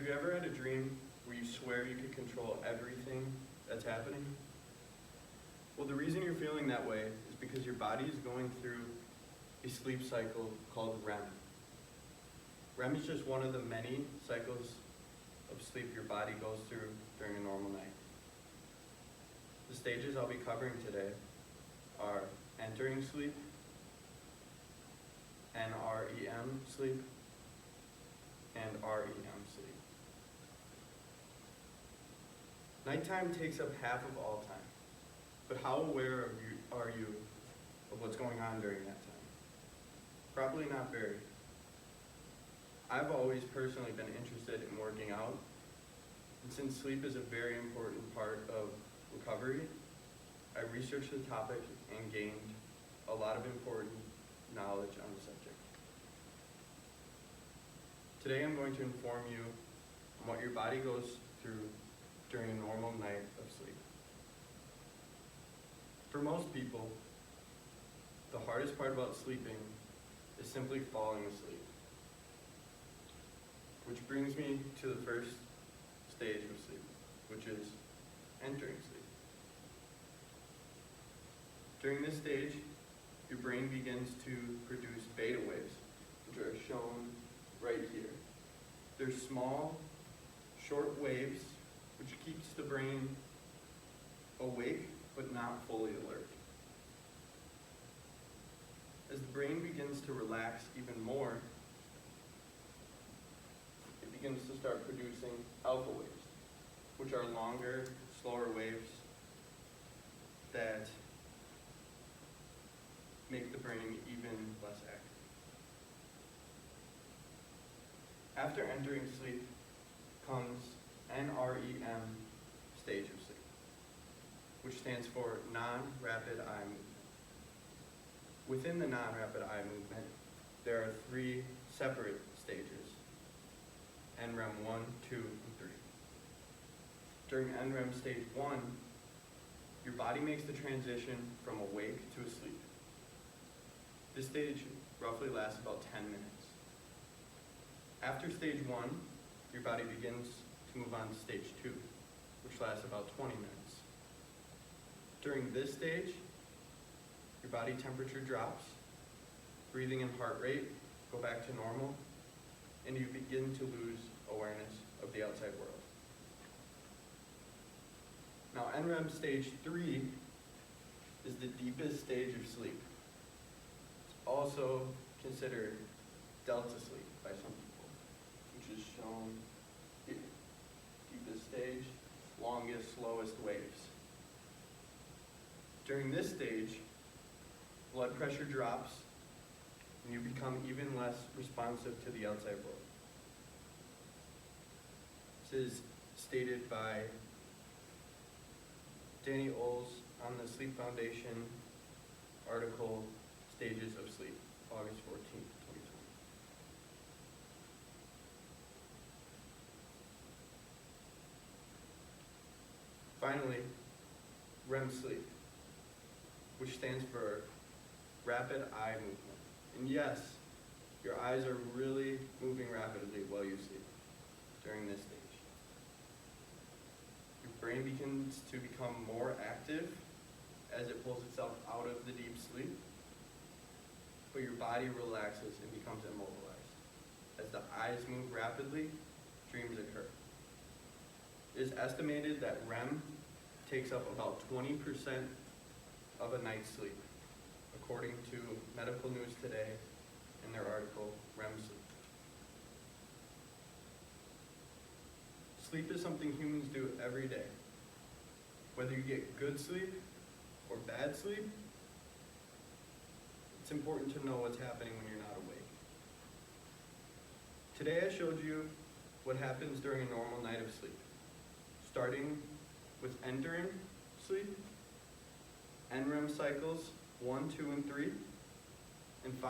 you ever had a dream where you swear you could control everything that's happening? Well, the reason you're feeling that way is because your body is going through a sleep cycle called REM. REM is just one of the many cycles of sleep your body goes through during a normal night. The stages I'll be covering today are entering sleep, NREM sleep, and REM sleep. Nighttime takes up half of all time, but how aware are you of what's going on during that time? Probably not very. I've always personally been interested in working out, and since sleep is a very important part of recovery, I researched the topic and gained a lot of important knowledge on the subject. Today I'm going to inform you on what your body goes through during a normal night of sleep. For most people, the hardest part about sleeping is simply falling asleep. Which brings me to the first stage of sleep, which is entering sleep. During this stage, your brain begins to produce beta waves, which are shown right here. They're small, short waves, which keeps the brain awake but not fully alert. As the brain begins to relax even more, it begins to start producing alpha waves, which are longer, slower waves that make the brain even less active. After entering sleep comes NREM stage of sleep, which stands for non-rapid eye movement. Within the non-rapid eye movement, there are three separate stages: NREM 1, 2, and 3. During NREM stage 1, your body makes the transition from awake to asleep. This stage roughly lasts about 10 minutes. After stage 1, your body begins to move on to stage 2, which lasts about 20 minutes. During this stage, your body temperature drops, breathing and heart rate go back to normal, and you begin to lose awareness of the outside world. Now, NREM stage 3 is the deepest stage of sleep. It's also considered delta sleep by some people, which is shown here. Deepest stage, longest, slowest waves. During this stage, blood pressure drops and you become even less responsive to the outside world. This is stated by Danny Oles on the Sleep Foundation article, Stages of Sleep, August 14th, 2020. Finally, REM sleep, which stands for rapid eye movement. And yes, your eyes are really moving rapidly while you sleep during this stage. Your brain begins to become more active as it pulls itself out of the deep sleep, but your body relaxes and becomes immobilized. As the eyes move rapidly, dreams occur. It is estimated that REM takes up about 20% of a night's sleep, according to Medical News Today in their article, REM sleep. Sleep is something humans do every day. Whether you get good sleep or bad sleep, it's important to know what's happening when you're not awake. Today I showed you what happens during a normal night of sleep, starting with entering sleep, NREM cycles 1, 2, and 3, and 5.